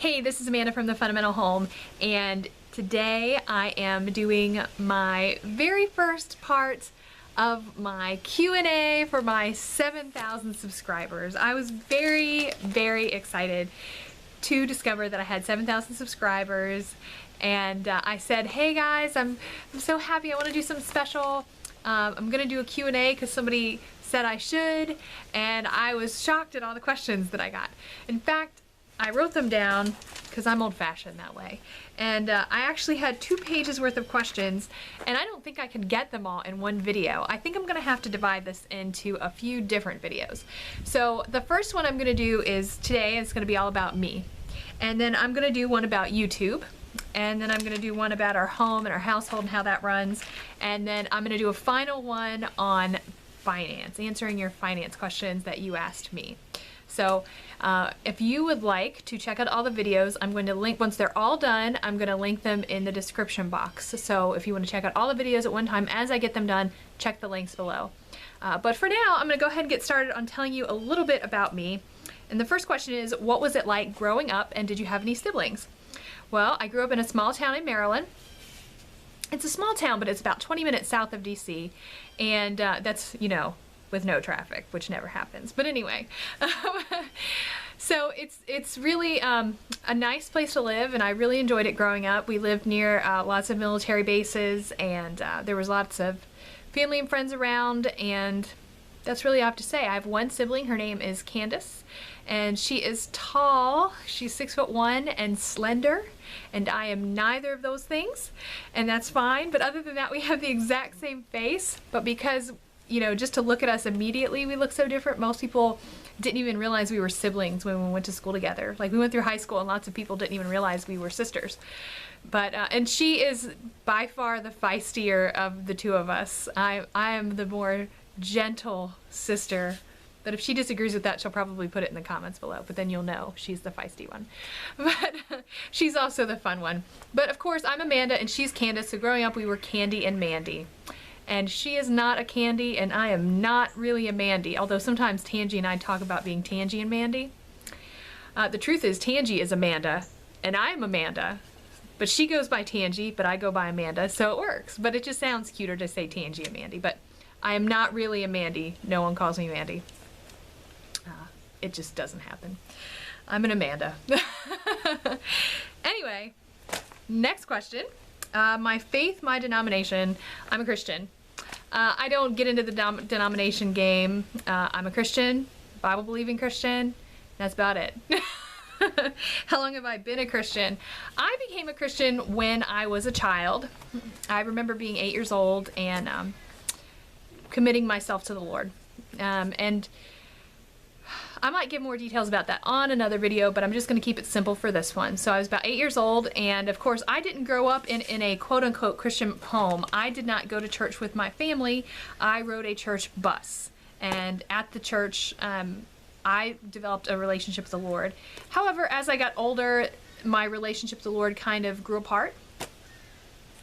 Hey, this is Amanda from The Fundamental Home, and today I am doing my very first part of my Q&A for my 7,000 subscribers. I was very, very excited to discover that I had 7,000 subscribers, and I said, hey guys, I'm so happy, I want to do something special. I'm gonna do a Q&A because somebody said I should, and I was shocked at all the questions that I got. In fact, I wrote them down because I'm old-fashioned that way, and I actually had 2 pages worth of questions, and I don't think I could get them all in one video. I think I'm gonna have to divide this into a few different videos. So the first one I'm gonna do is today, it's gonna be all about me, and then I'm gonna do one about YouTube, and then I'm gonna do one about our home and our household and how that runs, and then I'm gonna do a final one on finance, answering your finance questions that you asked me. So if you would like to check out all the videos, I'm going to link, once they're all done, I'm going to link them in the description box. So if you want to check out all the videos at one time as I get them done, check the links below. But for now, I'm going to go ahead and get started on telling you a little bit about me. And the first question is, what was it like growing up, and did you have any siblings? Well, I grew up in a small town in Maryland. It's a small town, but it's about 20 minutes south of DC, and that's, you know, with no traffic, which never happens. But anyway, so it's really a nice place to live, and I really enjoyed it growing up. We lived near lots of military bases, and there was lots of family and friends around, and that's really all I have to say. I have one sibling, her name is Candace, and she is tall. She's 6'1" and slender, and I am neither of those things, and that's fine. But other than that, we have the exact same face, but because, you know, just to look at us immediately, we look so different. Most people didn't even realize we were siblings when we went to school together. Like, we went through high school and lots of people didn't even realize we were sisters. But, and she is by far the feistier of the two of us. I am the more gentle sister, but if she disagrees with that, she'll probably put it in the comments below, but then you'll know she's the feisty one. But she's also the fun one. But of course, I'm Amanda and she's Candace, so growing up we were Candy and Mandy. And she is not a Candy, and I am not really a Mandy, although sometimes Tangy and I talk about being Tangy and Mandy. The truth is, Tangy is Amanda, and I am Amanda, but she goes by Tangy, but I go by Amanda, so it works. But it just sounds cuter to say Tangy and Mandy, but I am not really a Mandy. No one calls me Mandy. It just doesn't happen. I'm an Amanda. Anyway, next question. My faith, my denomination, I'm a Christian. I don't get into the denomination game. I'm a Christian, Bible-believing Christian. That's about it. How long have I been a Christian? I became a Christian when I was a child. I remember being 8 years old and committing myself to the Lord. And I might give more details about that on another video, but I'm just going to keep it simple for this one. So I was about 8 years old, and of course I didn't grow up in a quote-unquote Christian home. I did not go to church with my family. I rode a church bus, and at the church I developed a relationship with the Lord. However, as I got older, my relationship with the Lord kind of grew apart.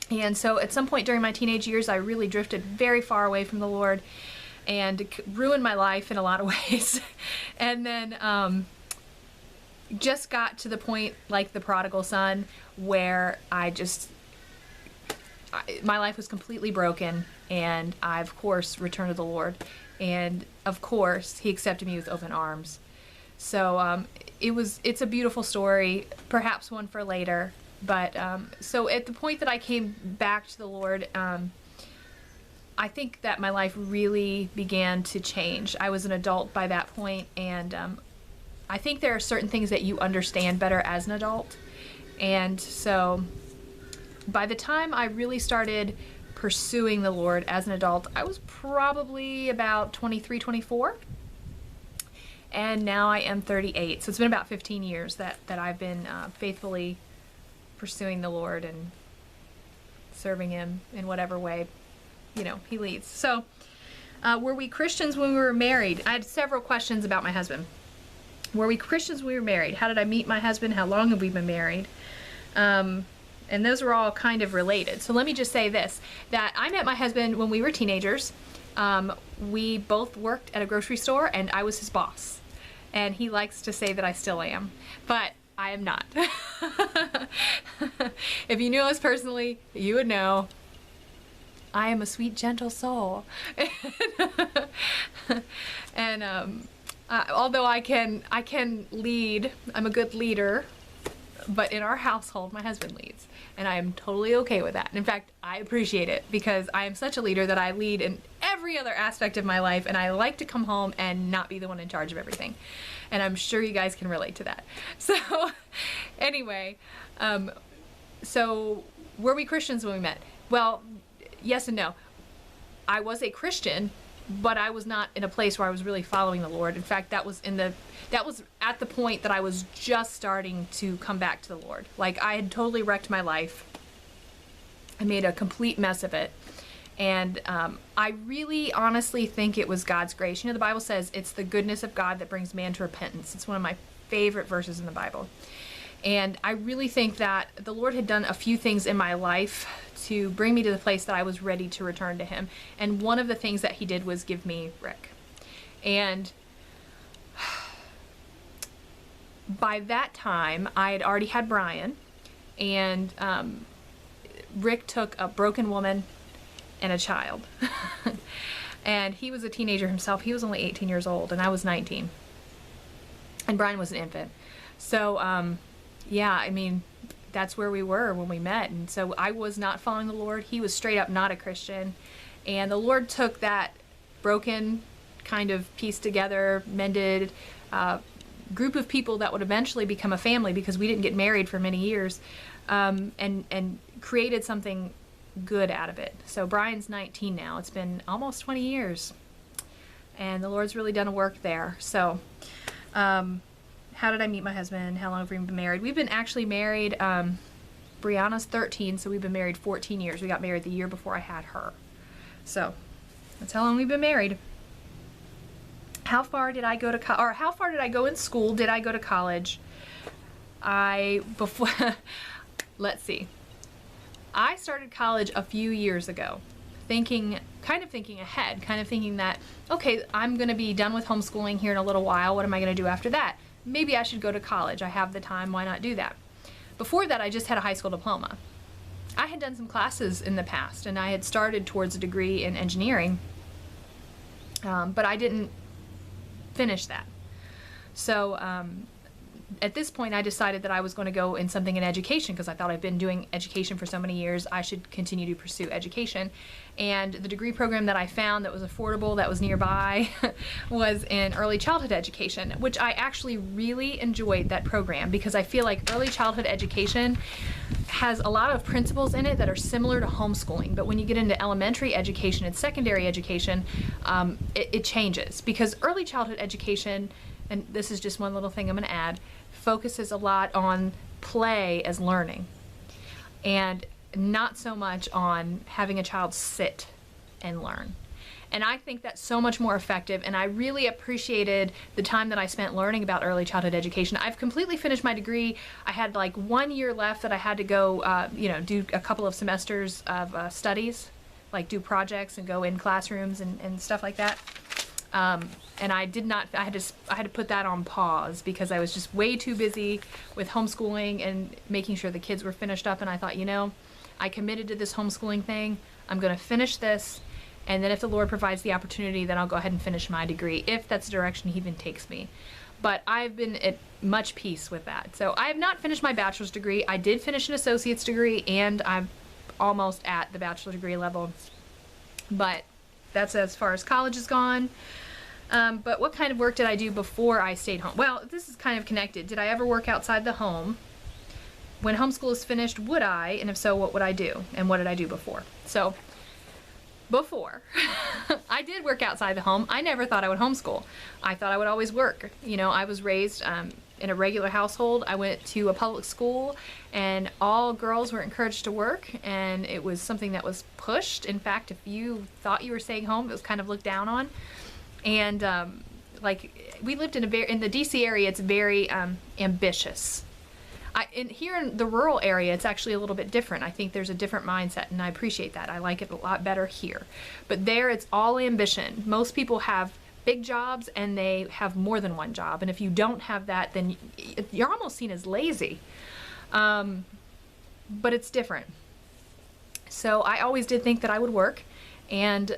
And so at some point during my teenage years, I really drifted very far away from the Lord and ruined my life in a lot of ways. And then just got to the point like the prodigal son where my life was completely broken, and I of course returned to the Lord, and of course he accepted me with open arms. So it's a beautiful story, perhaps one for later. But so at the point that I came back to the Lord, I think that my life really began to change. I was an adult by that point, and I think there are certain things that you understand better as an adult. And so by the time I really started pursuing the Lord as an adult, I was probably about 23, 24. And now I am 38. So it's been about 15 years that I've been faithfully pursuing the Lord and serving Him in whatever way, you know, He leads. So were we Christians when we were married? I had several questions about my husband. Were we Christians when we were married? How did I meet my husband? How long have we been married? And those were all kind of related. So let me just say this, that I met my husband when we were teenagers. We both worked at a grocery store and I was his boss. And he likes to say that I still am. But I am not. If you knew us personally, you would know I am a sweet, gentle soul. And although I can lead, I'm a good leader, but in our household, my husband leads, and I am totally okay with that. In fact, I appreciate it because I am such a leader that I lead in every other aspect of my life, and I like to come home and not be the one in charge of everything. And I'm sure you guys can relate to that. So anyway, so were we Christians when we met? Well, yes and no. I was a Christian, but I was not in a place where I was really following the Lord. In fact, that was at the point that I was just starting to come back to the Lord. Like, I had totally wrecked my life. I made a complete mess of it. And I really honestly think it was God's grace. You know, the Bible says it's the goodness of God that brings man to repentance. It's one of my favorite verses in the Bible. And I really think that the Lord had done a few things in my life to bring me to the place that I was ready to return to Him. And one of the things that He did was give me Rick. And by that time, I had already had Brian. And Rick took a broken woman and a child. And he was a teenager himself. He was only 18 years old, and I was 19. And Brian was an infant. So, yeah, I mean, that's where we were when we met. And so I was not following the Lord. He was straight up not a Christian. And the Lord took that broken, kind of pieced together, mended group of people that would eventually become a family, because we didn't get married for many years, and created something good out of it. So Brian's 19 now. It's been almost 20 years. And the Lord's really done a work there. So, how did I meet my husband? How long have we been married? We've been actually married, Brianna's 13, so we've been married 14 years. We got married the year before I had her. So, that's how long we've been married. How far did I go to or how far did I go in school? Did I go to college? Let's see. I started college a few years ago, kind of thinking ahead, kind of thinking that, okay, I'm going to be done with homeschooling here in a little while. What am I going to do after that? Maybe I should go to college. I have the time. Why not do that? Before that, I just had a high school diploma. I had done some classes in the past, and I had started towards a degree in engineering, but I didn't finish that. So at this point, I decided that I was going to go in something in education, because I thought I've been doing education for so many years. I should continue to pursue education. And the degree program that I found that was affordable, that was nearby, was in early childhood education, which I actually really enjoyed that program, because I feel like early childhood education has a lot of principles in it that are similar to homeschooling. But when you get into elementary education and secondary education, it changes, because early childhood education, and this is just one little thing I'm going to add, focuses a lot on play as learning, and not so much on having a child sit and learn. And I think that's so much more effective, and I really appreciated the time that I spent learning about early childhood education. I've completely finished my degree. I had like 1 year left that I had to go, do a couple of semesters of studies, like do projects and go in classrooms and stuff like that. And I had to put that on pause, because I was just way too busy with homeschooling and making sure the kids were finished up. And I thought, I committed to this homeschooling thing. I'm going to finish this. And then if the Lord provides the opportunity, then I'll go ahead and finish my degree, if that's the direction He even takes me. But I've been at much peace with that. So I have not finished my bachelor's degree. I did finish an associate's degree, and I'm almost at the bachelor's degree level. But that's as far as college has gone. But what kind of work did I do before I stayed home? Well, this is kind of connected. Did I ever work outside the home? When homeschool is finished, would I? And if so, what would I do? And what did I do before? So, before, I did work outside the home. I never thought I would homeschool. I thought I would always work. I was raised in a regular household. I went to a public school, and all girls were encouraged to work, and it was something that was pushed. In fact, if you thought you were staying home, it was kind of looked down on. And we lived in the DC area. It's very ambitious. Here in the rural area, it's actually a little bit different. I think there's a different mindset, and I appreciate that. I like it a lot better here. But there, it's all ambition. Most people have big jobs and they have more than one job. And if you don't have that, then you're almost seen as lazy. But it's different. So I always did think that I would work, and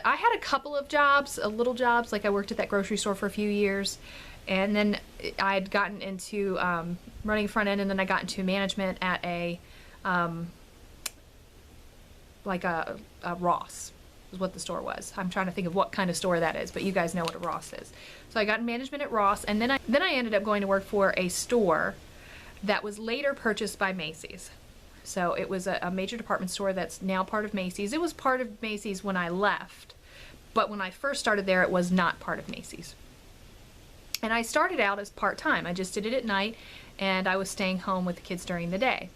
I had a couple of jobs, little jobs, like I worked at that grocery store for a few years, and then I'd gotten into running front end, and then I got into management at a Ross is what the store was. I'm trying to think of what kind of store that is, but you guys know what a Ross is. So I got in management at Ross, and then I ended up going to work for a store that was later purchased by Macy's. So it was a major department store that's now part of Macy's. It was part of Macy's when I left, but when I first started there, it was not part of Macy's. And I started out as part-time. I just did it at night, and I was staying home with the kids during the day.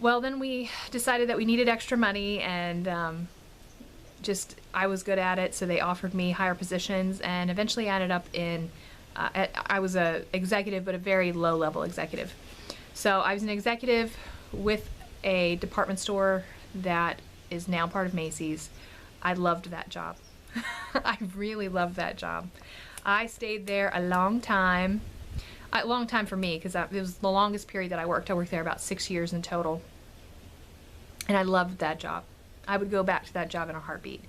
Well, then we decided that we needed extra money, and I was good at it, so they offered me higher positions, and eventually I ended up in, I was a executive, but a very low-level executive. So I was an executive with a department store that is now part of Macy's. I loved that job. I really loved that job. I stayed there a long time. A long time for me, because it was the longest period that I worked. I worked there about 6 years in total. And I loved that job. I would go back to that job in a heartbeat.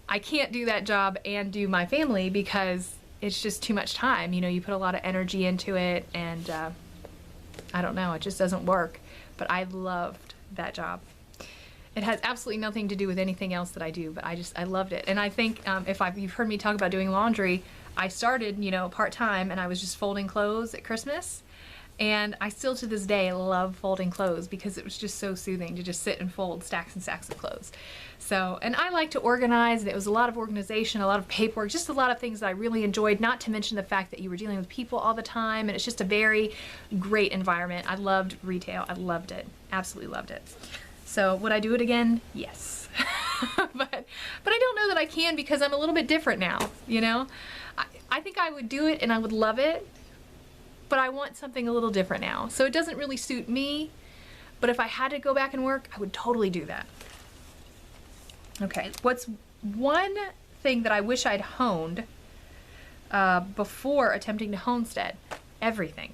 I can't do that job and do my family because it's just too much time. You know, you put a lot of energy into it, and I don't know, it just doesn't work. But I loved that job. It has absolutely nothing to do with anything else that I do, but I loved it. And I think you've heard me talk about doing laundry, I started, part-time, and I was just folding clothes at Christmas. And I still to this day love folding clothes because it was just so soothing to just sit and fold stacks and stacks of clothes. So, and I like to organize, and it was a lot of organization, a lot of paperwork, just a lot of things that I really enjoyed, not to mention the fact that you were dealing with people all the time, and it's just a very great environment. I loved retail. I loved it. Absolutely loved it. So would I do it again? Yes. but I don't know that I can because I'm a little bit different now, I think I would do it and I would love it, but I want something a little different now. So it doesn't really suit me, but if I had to go back and work, I would totally do that. Okay, what's one thing that I wish I'd honed before attempting to homestead? Everything.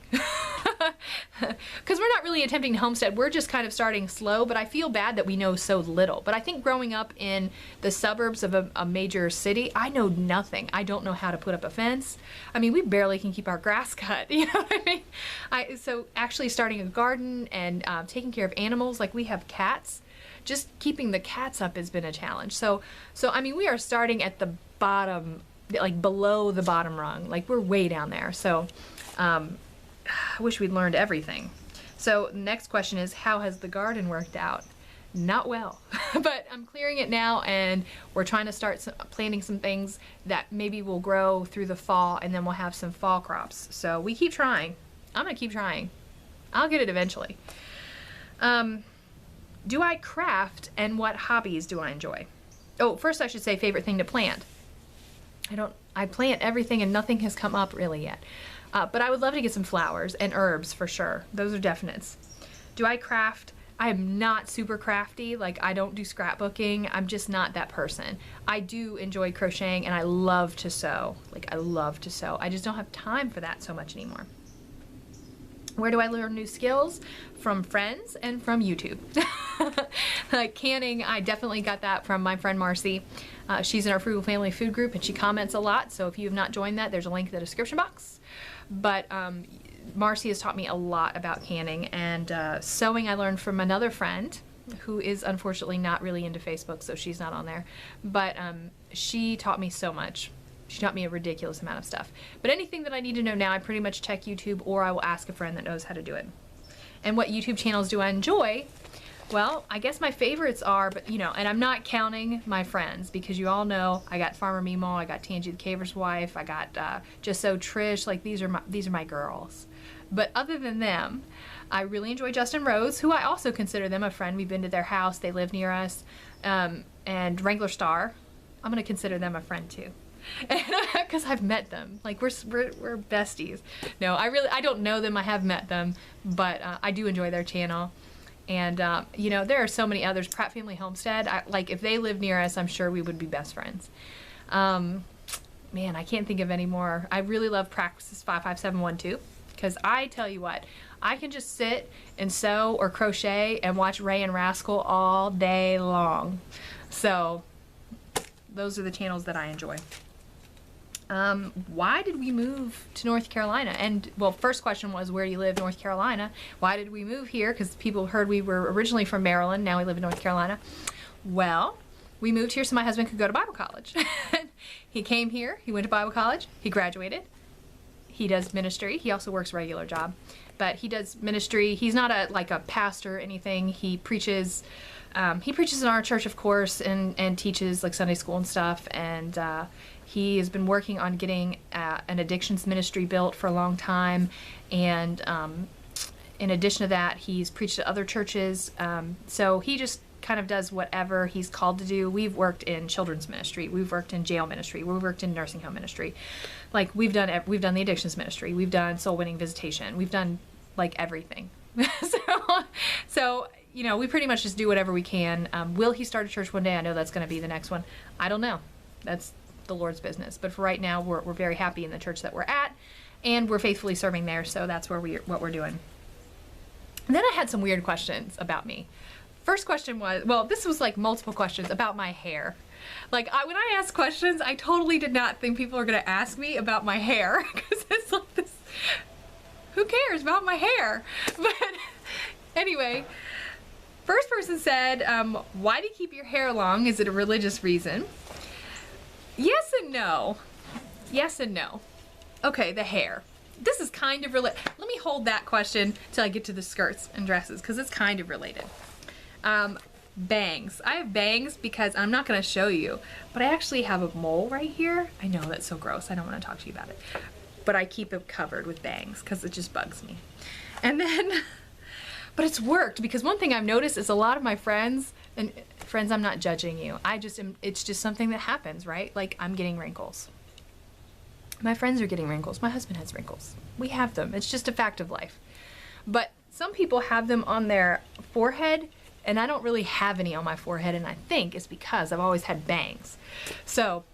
Because we're not really attempting to homestead, we're just kind of starting slow, but I feel bad that we know so little. But I think growing up in the suburbs of a major city, I know nothing. I don't know how to put up a fence. I mean, we barely can keep our grass cut, you know what I mean? So actually starting a garden and taking care of animals, like we have cats, just keeping the cats up has been a challenge. So I mean, we are starting at the bottom, like below the bottom rung, like we're way down there. So I wish we'd learned everything. So next question is, how has the garden worked out? Not well, but I'm clearing it now, and we're trying to start planting some things that maybe will grow through the fall, and then we'll have some fall crops. So we keep trying. I'm gonna keep trying. I'll get it eventually. Do I craft, and what hobbies do I enjoy? Oh, first I should say favorite thing to plant. I plant everything and nothing has come up really yet. But I would love to get some flowers and herbs for sure. Those are definites. Do I craft? I am not super crafty. Like, I don't do scrapbooking. I'm just not that person. I do enjoy crocheting and I love to sew. Like, I love to sew. I just don't have time for that so much anymore. Where do I learn new skills? From friends and from YouTube. Like canning, I definitely got that from my friend Marcy. She's in our Frugal Family Food group and she comments a lot. So if you have not joined that, there's a link in the description box. But Marcy has taught me a lot about canning, and sewing I learned from another friend who is unfortunately not really into Facebook, so she's not on there. But she taught me so much. She taught me a ridiculous amount of stuff. But anything that I need to know now, I pretty much check YouTube, or I will ask a friend that knows how to do it. And what YouTube channels do I enjoy? Well, I guess my favorites are, but and I'm not counting my friends, because you all know I got Farmer Mimo, I got Tangy the Caver's Wife, I got Just So Trish. Like, these are my girls. But other than them, I really enjoy Justin Rose, who I also consider them a friend. We've been to their house, they live near us, and Wrangler Star. I'm gonna consider them a friend too, because I've met them. Like, we're besties. No, I don't know them. I have met them, but I do enjoy their channel. And, there are so many others. Pratt Family Homestead, like, if they lived near us, I'm sure we would be best friends. Man, I can't think of any more. I really love Practice 55712 because I tell you what, I can just sit and sew or crochet and watch Ray and Rascal all day long. So those are the channels that I enjoy. Why did we move to North Carolina? And well, first question was, where do you live, North Carolina? Why did we move here? Because people heard we were originally from Maryland. Now we live in North Carolina. Well, we moved here so my husband could go to Bible college. He came here, he went to Bible college, he graduated. He does ministry. He also works a regular job, but he does ministry. He's not like a pastor or anything. He preaches in our church, of course, and teaches like Sunday school and stuff. And he has been working on getting an addictions ministry built for a long time. And in addition to that, he's preached at other churches. So he just kind of does whatever he's called to do. We've worked in children's ministry. We've worked in jail ministry. We've worked in nursing home ministry. Like we've done the addictions ministry. We've done soul winning visitation. We've done like everything. So you know, we pretty much just do whatever we can. Will he start a church one day? I know that's going to be the next one. I don't know. That's the Lord's business. But for right now, we're very happy in the church that we're at, and we're faithfully serving there. So that's what we're doing. And then I had some weird questions about me. First question was, well, this was like multiple questions about my hair. Like when I ask questions, I totally did not think people were going to ask me about my hair because it's like this, who cares about my hair? But anyway, first person said, why do you keep your hair long? Is it a religious reason? Yes and no. Yes and no. Okay, the hair. This is kind of related. Let me hold that question till I get to the skirts and dresses because it's kind of related. Bangs. I have bangs because I'm not going to show you, but I actually have a mole right here. I know that's so gross. I don't want to talk to you about it, but I keep it covered with bangs because it just bugs me. And then, but it's worked because one thing I've noticed is a lot of my friends, and friends, I'm not judging you. It's just something that happens, right? Like I'm getting wrinkles. My friends are getting wrinkles. My husband has wrinkles. We have them. It's just a fact of life. But some people have them on their forehead, and I don't really have any on my forehead, and I think it's because I've always had bangs. So,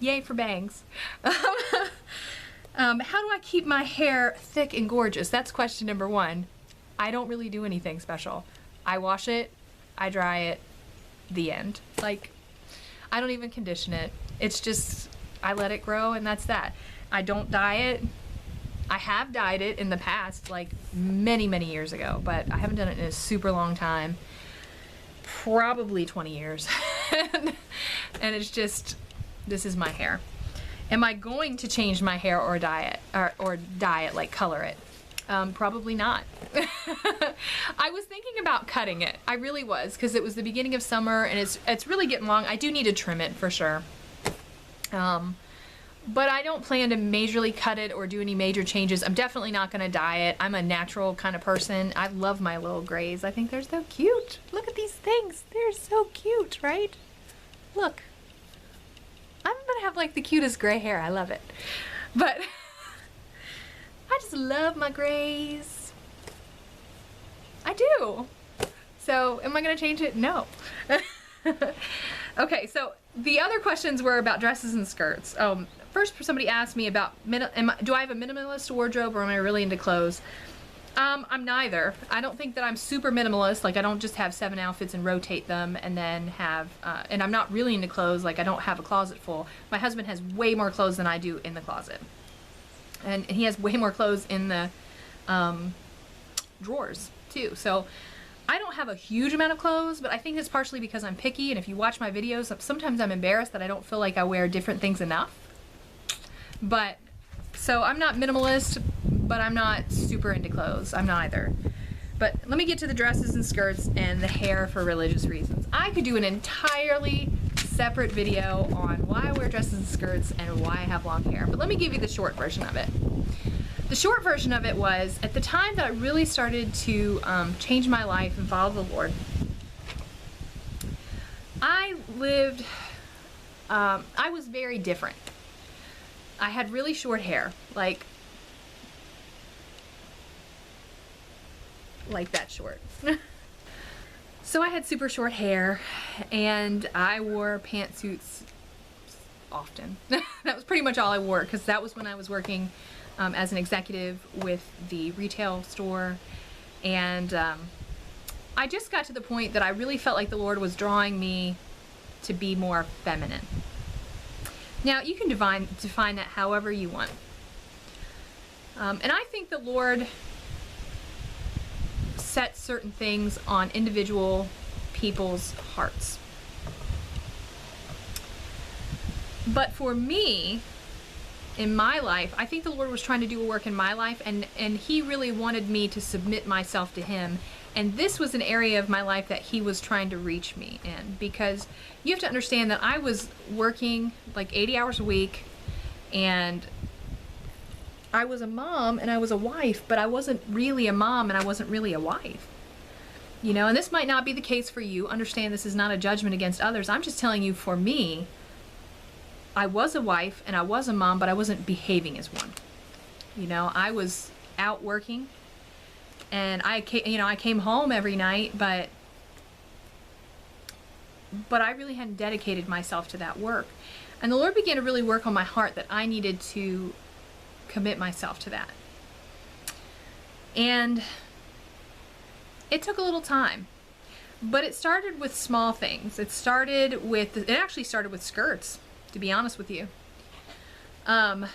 yay for bangs. How do I keep my hair thick and gorgeous? That's question number one. I don't really do anything special. I wash it, I dry it, the end. Like, I don't even condition it. It's just, I let it grow, and that's that. I don't dye it. I have dyed it in the past, like many, many years ago, but I haven't done it in a super long time. Probably 20 years. And it's just, this is my hair. Am I going to change my hair or dye it, like color it? Probably not. I was thinking about cutting it. I really was, because it was the beginning of summer and it's really getting long. I do need to trim it for sure. But I don't plan to majorly cut it or do any major changes. I'm definitely not going to dye it. I'm a natural kind of person. I love my little grays. I think they're so cute. Look at these things. They're so cute, right? Look. I'm going to have like the cutest gray hair. I love it. But I just love my grays. I do. So am I going to change it? No. Okay, so the other questions were about dresses and skirts. First, somebody asked me about, do I have a minimalist wardrobe or am I really into clothes? I'm neither. I don't think that I'm super minimalist. Like I don't just have 7 outfits and rotate them and then have, and I'm not really into clothes. Like I don't have a closet full. My husband has way more clothes than I do in the closet. And he has way more clothes in the drawers too. So I don't have a huge amount of clothes, but I think it's partially because I'm picky, and if you watch my videos, sometimes I'm embarrassed that I don't feel like I wear different things enough. But, so I'm not minimalist, but I'm not super into clothes. I'm neither. But let me get to the dresses and skirts and the hair for religious reasons. I could do an entirely separate video on why I wear dresses and skirts and why I have long hair, but let me give you the short version of it. The short version of it was, at the time that I really started to change my life and follow the Lord, I was very different. I had really short hair, like that short. So I had super short hair, and I wore pantsuits often. That was pretty much all I wore, because that was when I was working as an executive with the retail store. And I just got to the point that I really felt like the Lord was drawing me to be more feminine. Now, you can define that however you want. And I think the Lord sets certain things on individual people's hearts. But for me, in my life, I think the Lord was trying to do a work in my life, and He really wanted me to submit myself to Him. And this was an area of my life that He was trying to reach me in, because you have to understand that I was working like 80 hours a week, and I was a mom and I was a wife, but I wasn't really a mom and I wasn't really a wife. You know, and this might not be the case for you. Understand, this is not a judgment against others. I'm just telling you, for me, I was a wife and I was a mom, but I wasn't behaving as one. You know, I was out working, and I came home every night, but I really hadn't dedicated myself to that work. And the Lord began to really work on my heart that I needed to commit myself to that. And it took a little time, but it started with small things. It actually started with skirts, to be honest with you. The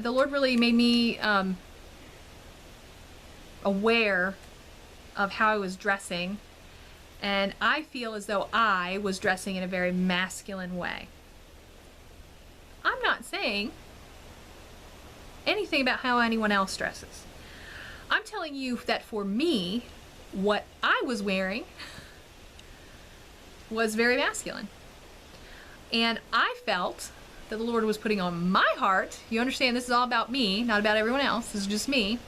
Lord really made me aware of how I was dressing, and I feel as though I was dressing in a very masculine way. I'm not saying anything about how anyone else dresses. I'm telling you that for me, what I was wearing was very masculine. And I felt that the Lord was putting on my heart, you understand this is all about me, not about everyone else, this is just me,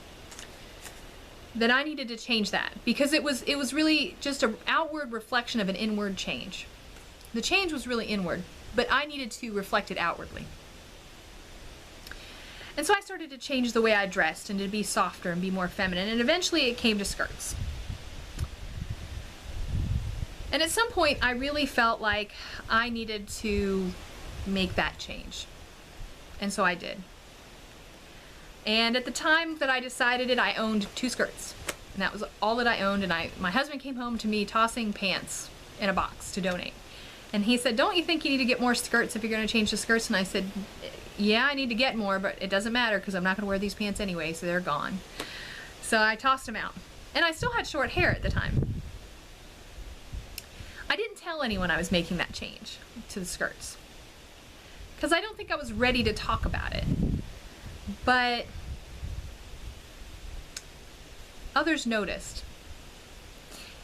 that I needed to change that, because it was really just an outward reflection of an inward change. The change was really inward, but I needed to reflect it outwardly. And so I started to change the way I dressed and to be softer and be more feminine, and eventually it came to skirts. And at some point I really felt like I needed to make that change. And so I did. And at the time that I decided it, I owned 2 skirts. And that was all that I owned. And my husband came home to me tossing pants in a box to donate. And he said, "Don't you think you need to get more skirts if you're going to change the skirts?" And I said, "Yeah, I need to get more, but it doesn't matter because I'm not going to wear these pants anyway, so they're gone." So I tossed them out. And I still had short hair at the time. I didn't tell anyone I was making that change to the skirts, because I don't think I was ready to talk about it. But others noticed.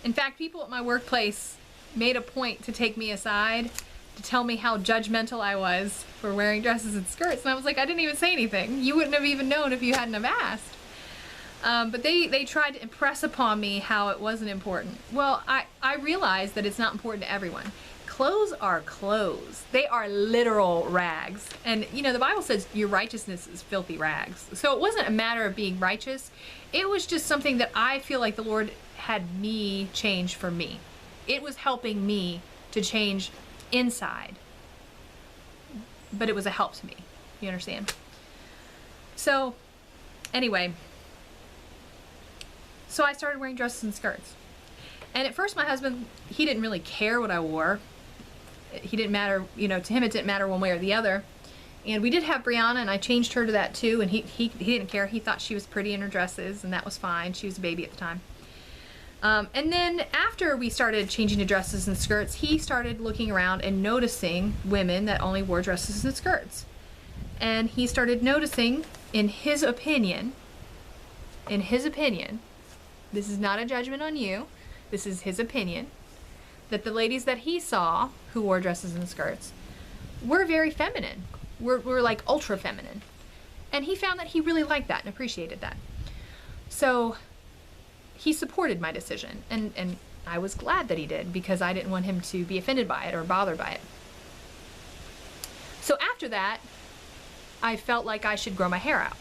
In fact, people at my workplace made a point to take me aside to tell me how judgmental I was for wearing dresses and skirts. And I was like, I didn't even say anything. You wouldn't have even known if you hadn't have asked. But they tried to impress upon me how it wasn't important. Well, I realized that it's not important to everyone. Clothes are clothes. They are literal rags. And you know, the Bible says your righteousness is filthy rags. So it wasn't a matter of being righteous. It was just something that I feel like the Lord had me change for me. It was helping me to change inside. But it was a help to me. You understand? So anyway, so I started wearing dresses and skirts. And at first my husband, he didn't really care what I wore. He didn't matter, you know, to him it didn't matter one way or the other. And we did have Brianna, and I changed her to that too, and he didn't care. He thought she was pretty in her dresses, and that was fine. She was a baby at the time. And then after we started changing to dresses and skirts, he started looking around and noticing women that only wore dresses and skirts. And he started noticing, in his opinion, this is not a judgment on you, this is his opinion, that the ladies that he saw who wore dresses and skirts were very feminine. Were like ultra feminine. And he found that he really liked that and appreciated that. So he supported my decision, and I was glad that he did, because I didn't want him to be offended by it or bothered by it. So after that, I felt like I should grow my hair out.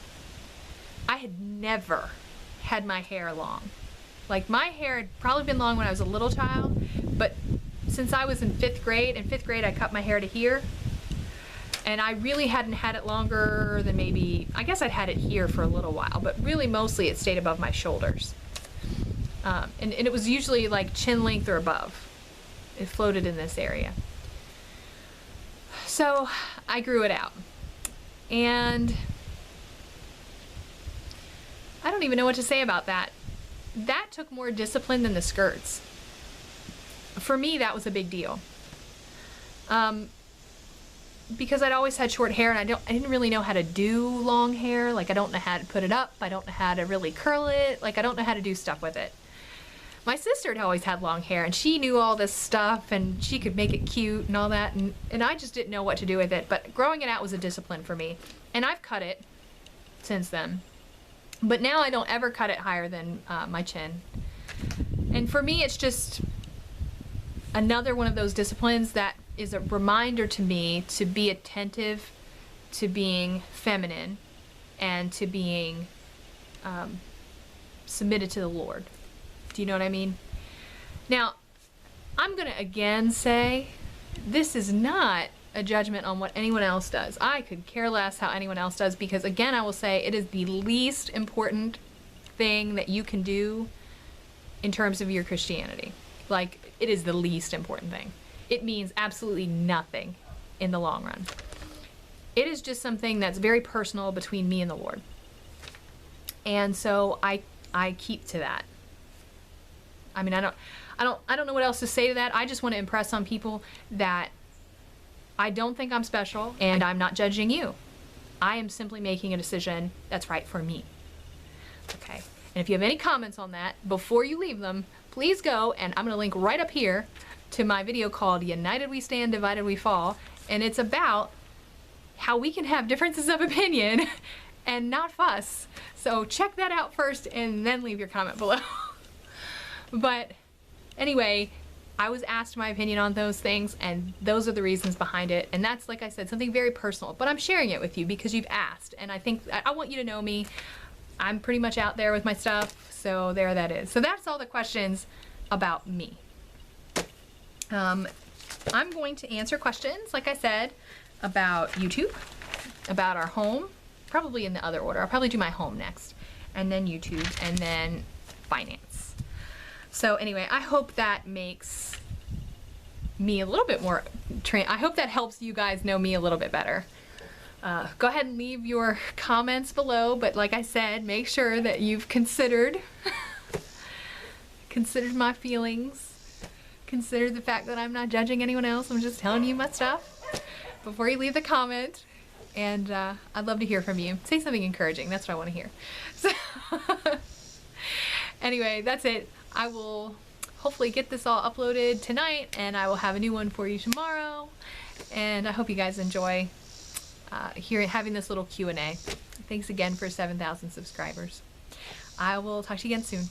I had never had my hair long. Like, my hair had probably been long when I was a little child, but since I was in 5th grade, I cut my hair to here. And I really hadn't had it longer than maybe, I guess I'd had it here for a little while, but really mostly it stayed above my shoulders. And it was usually like chin length or above. It floated in this area. So I grew it out. And I don't even know what to say about that. That took more discipline than the skirts. For me, that was a big deal. Because I'd always had short hair, and I didn't really know how to do long hair. Like, I don't know how to put it up. I don't know how to really curl it. Like, I don't know how to do stuff with it. My sister had always had long hair, and she knew all this stuff, and she could make it cute and all that, and I just didn't know what to do with it. But growing it out was a discipline for me, and I've cut it since then. But now I don't ever cut it higher than my chin. And for me, it's just another one of those disciplines that is a reminder to me to be attentive to being feminine and to being submitted to the Lord. Do you know what I mean? Now, I'm going to again say this is not a judgment on what anyone else does. I could care less how anyone else does, because again, I will say it is the least important thing that you can do in terms of your Christianity. Like, it is the least important thing. It means absolutely nothing in the long run. It is just something that's very personal between me and the Lord. And so I keep to that. I mean, I don't know what else to say to that. I just want to impress on people that I don't think I'm special, and I'm not judging you. I am simply making a decision that's right for me. Okay. And if you have any comments on that, before you leave them, please go, and I'm going to link right up here to my video called United We Stand, Divided We Fall. And it's about how we can have differences of opinion and not fuss. So check that out first and then leave your comment below. But anyway, I was asked my opinion on those things, and those are the reasons behind it. And that's, like I said, something very personal, but I'm sharing it with you because you've asked. And I think I want you to know me. I'm pretty much out there with my stuff. So there that is. So that's all the questions about me. I'm going to answer questions, like I said, about YouTube, about our home, probably in the other order. I'll probably do my home next, and then YouTube, and then finance. So anyway, I hope that makes me a little bit more, I hope that helps you guys know me a little bit better. Go ahead and leave your comments below, but like I said, make sure that you've considered my feelings, consider the fact that I'm not judging anyone else. I'm just telling you my stuff before you leave the comment. And I'd love to hear from you. Say something encouraging. That's what I want to hear. So anyway, that's it. I will hopefully get this all uploaded tonight, and I will have a new one for you tomorrow. And I hope you guys enjoy having this little Q&A. Thanks again for 7,000 subscribers. I will talk to you again soon.